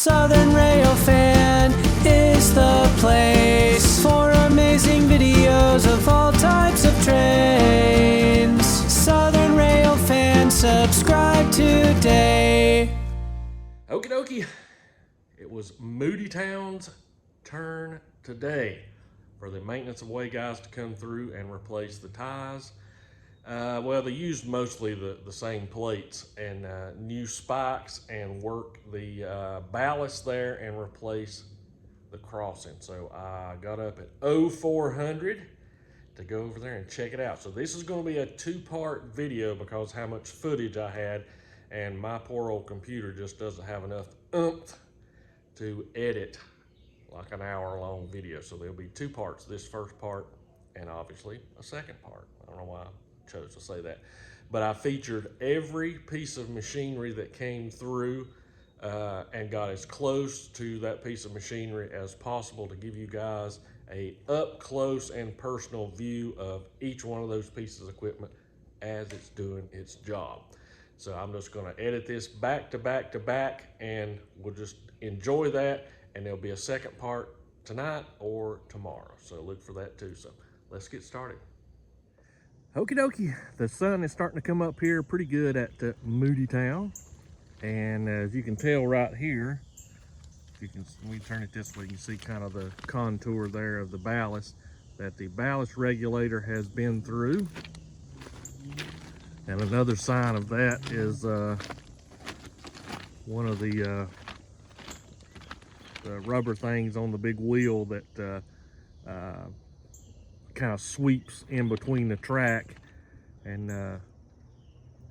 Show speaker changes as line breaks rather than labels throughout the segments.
Southern Railfan is the place for amazing videos of all types of trains. Southern Railfan, subscribe today.
Okie dokie, it was Moodytown's turn today for the maintenance of way guys to come through and replace the ties. Well, they used mostly the same plates and new spikes and work the ballast there and replace the crossing. So I got up at 0400 to go over there and check it out. So this is going to be a two-part video because how much footage I had, and my poor old computer just doesn't have enough oomph to edit like an hour-long video. So there'll be two parts, this first part and obviously a second part. I don't know why I chose to say that, but I featured every piece of machinery that came through and got as close to that piece of machinery as possible to give you guys a up close and personal view of each one of those pieces of equipment as it's doing its job. So I'm just going to edit this back to back to back, and we'll just enjoy that, and there'll be a second part tonight or tomorrow, so look for that too. So let's get started. Okie dokie, the sun is starting to come up here pretty good at Moodytown, and as you can tell right here, let me turn it this way, you can see kind of the contour there of the ballast, that the ballast regulator has been through. And another sign of that is one of the rubber things on the big wheel that kind of sweeps in between the track and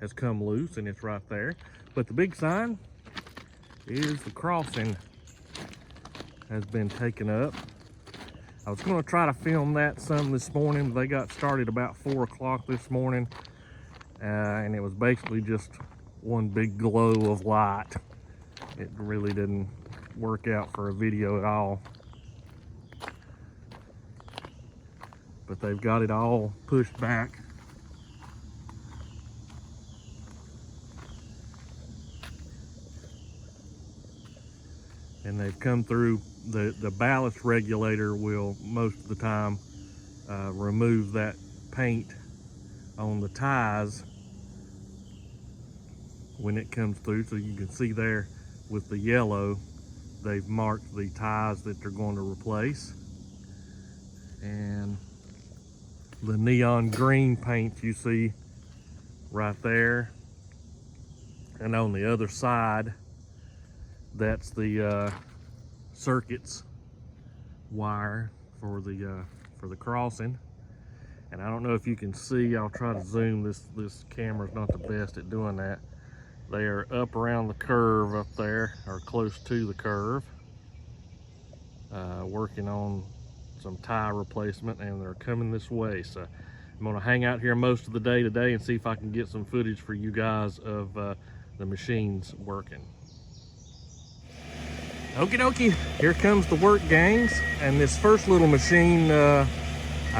has come loose, and it's right there. But the big sign is the crossing has been taken up. I was going to try to film that some this morning, but they got started about 4 o'clock this morning. And it was basically just one big glow of light. It really didn't work out for a video at all. But they've got it all pushed back. And they've come through, the ballast regulator will most of the time remove that paint on the ties when it comes through. So you can see there with the yellow, they've marked the ties that they're going to replace, and the neon green paint you see right there, and on the other side, that's the circuits wire for the crossing. And I don't know if you can see, I'll try to zoom, this camera's not the best at doing that. They are up around the curve up there, or close to the curve, working on some tie replacement, and they're coming this way. So I'm gonna hang out here most of the day today and see if I can get some footage for you guys of the machines working. Okie dokie, here comes the work gangs, and this first little machine I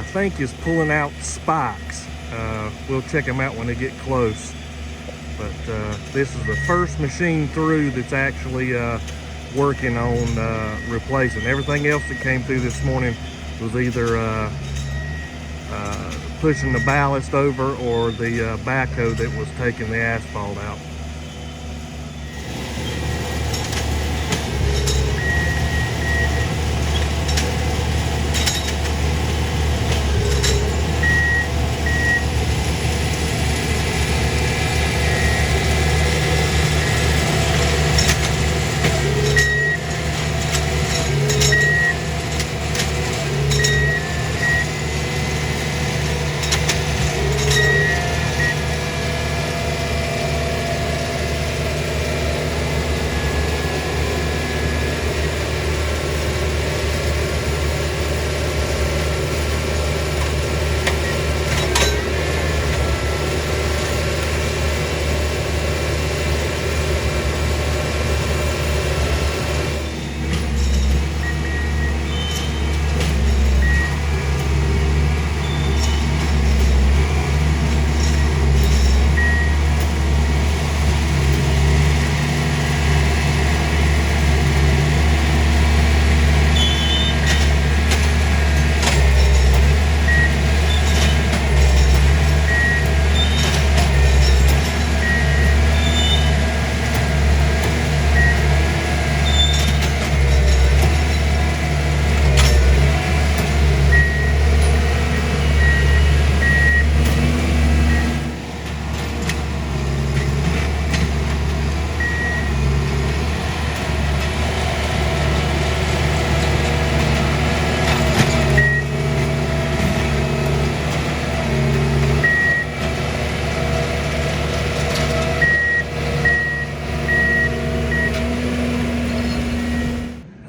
think is pulling out spikes. We'll check them out when they get close. But this is the first machine through that's actually working on replacing. Everything else that came through this morning was either pushing the ballast over or the backhoe that was taking the asphalt out.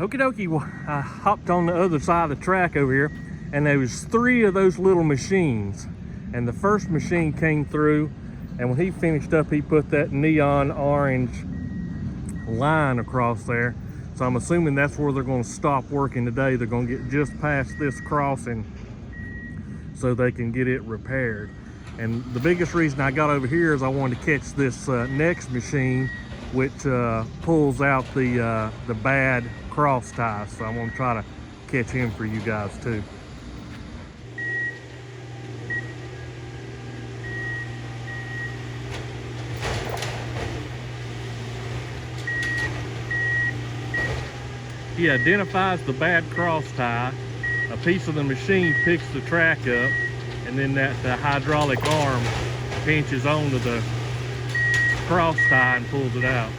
Okie dokie, well, I hopped on the other side of the track over here, and there was 3 of those little machines. And the first machine came through, and when he finished up, he put that neon orange line across there. So I'm assuming that's where they're going to stop working today. They're going to get just past this crossing so they can get it repaired. And the biggest reason I got over here is I wanted to catch this next machine, which pulls out the bad cross ties. So I'm going to try to catch him for you guys too. He identifies the bad cross tie. A piece of the machine picks the track up, and then the hydraulic arm pinches onto the cross tie and pulls it out.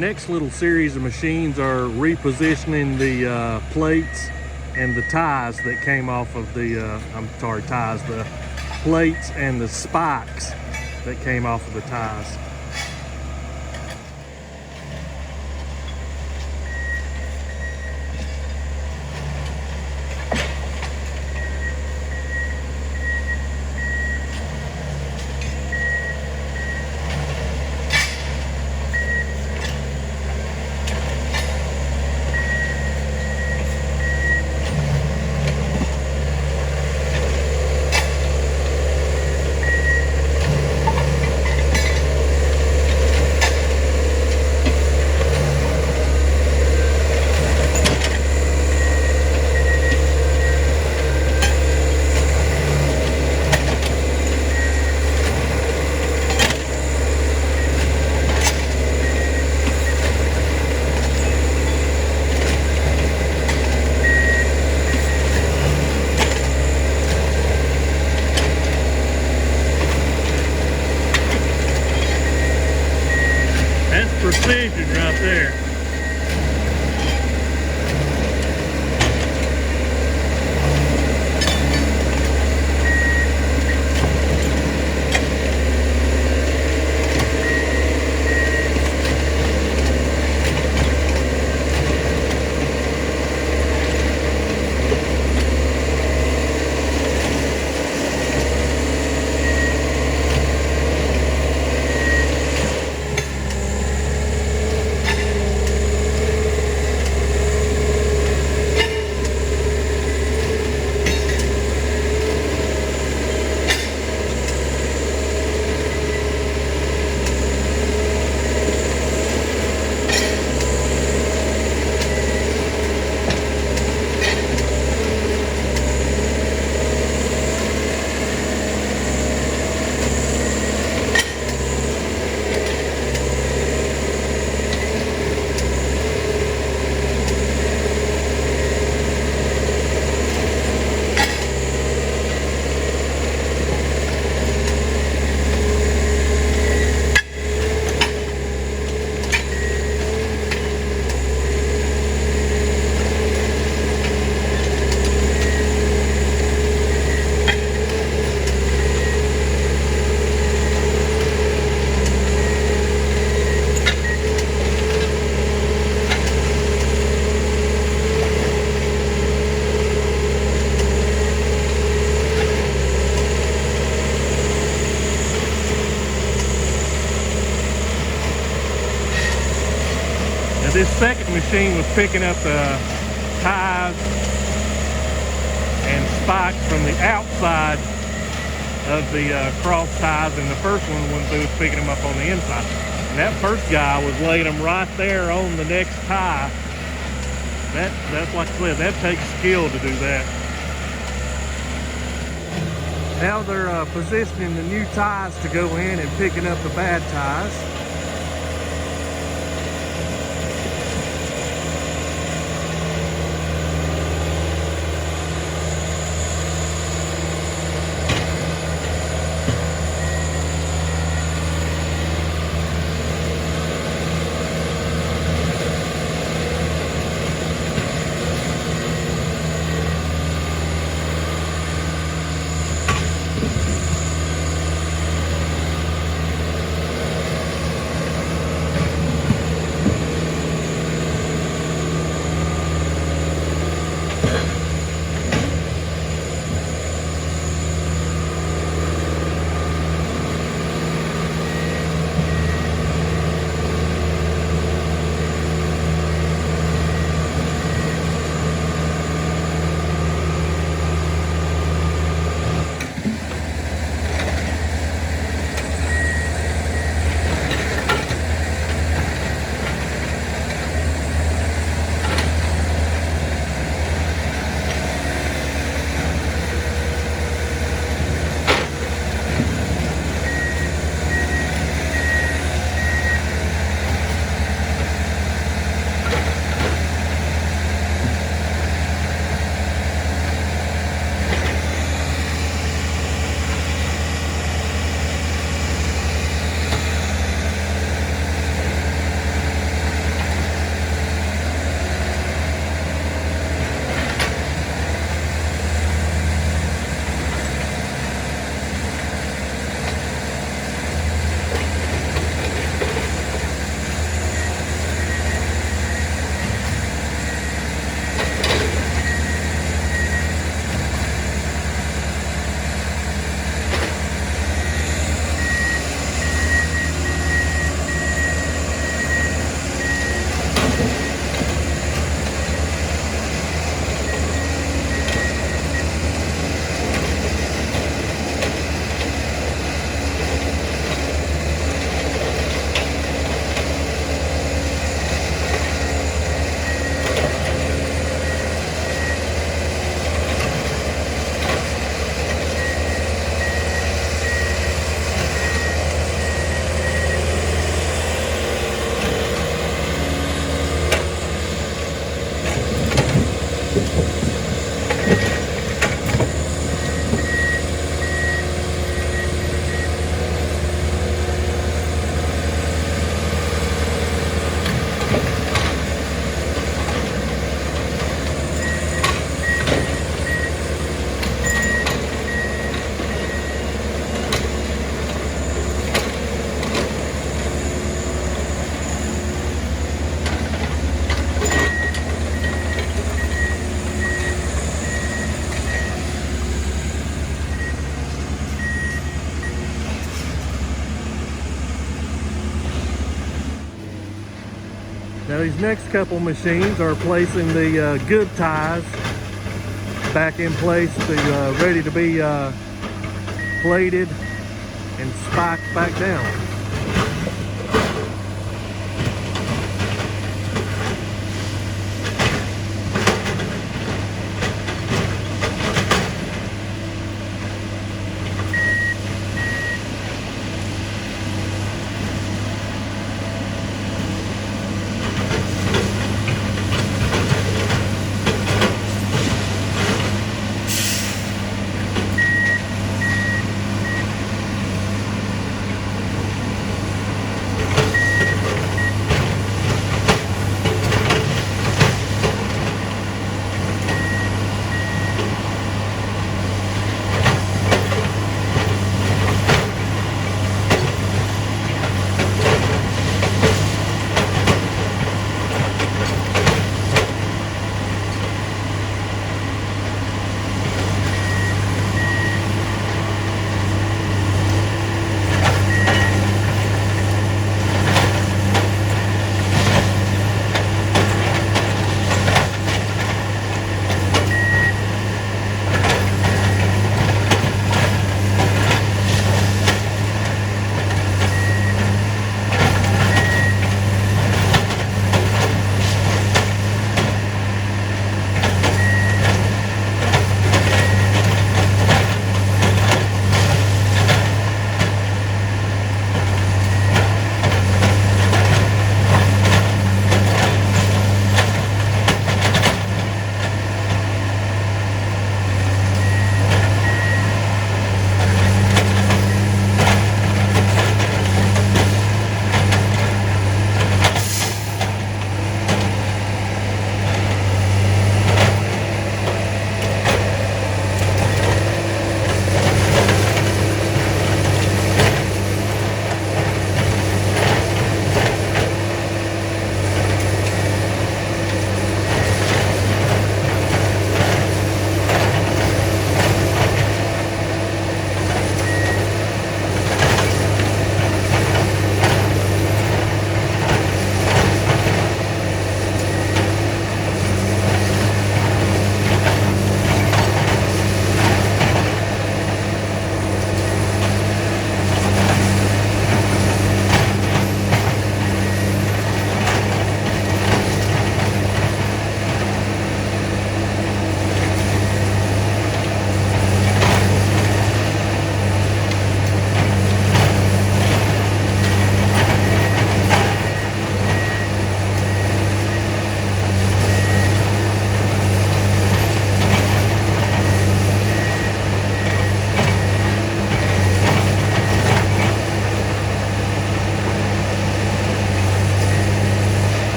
Next little series of machines are repositioning the plates and the ties that came off of the, the plates and the spikes that came off of the ties. second machine was picking up the ties and spikes from the outside of the cross ties, and the first one went through was picking them up on the inside. And that first guy was laying them right there on the next tie. That's like I said, that takes skill to do that. Now they're positioning the new ties to go in and picking up the bad ties. Now these next couple machines are placing the good ties back in place, ready to be plated and spiked back down.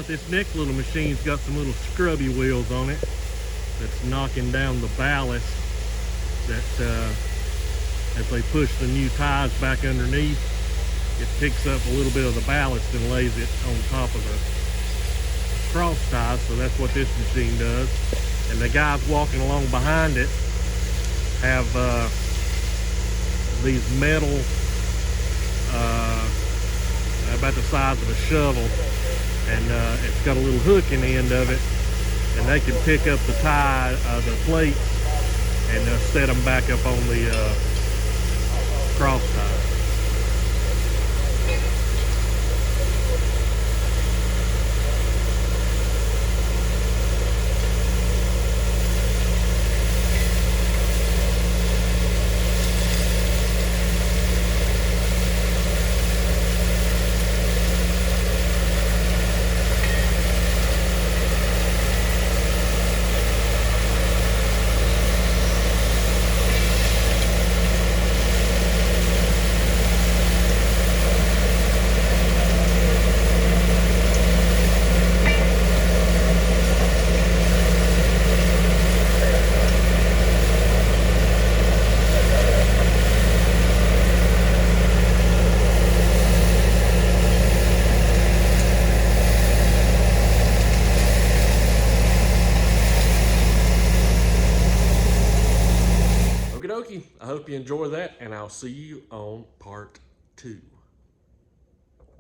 this next little machine's got some little scrubby wheels on it that's knocking down the ballast that as they push the new ties back underneath, it picks up a little bit of the ballast and lays it on top of the cross ties. So that's what this machine does. And the guys walking along behind it have these metal about the size of a shovel, and it's got a little hook in the end of it, and they can pick up the tie, the plates, and set them back up on the cross tie. Okie dokie, I hope you enjoy that, and I'll see you on part 2.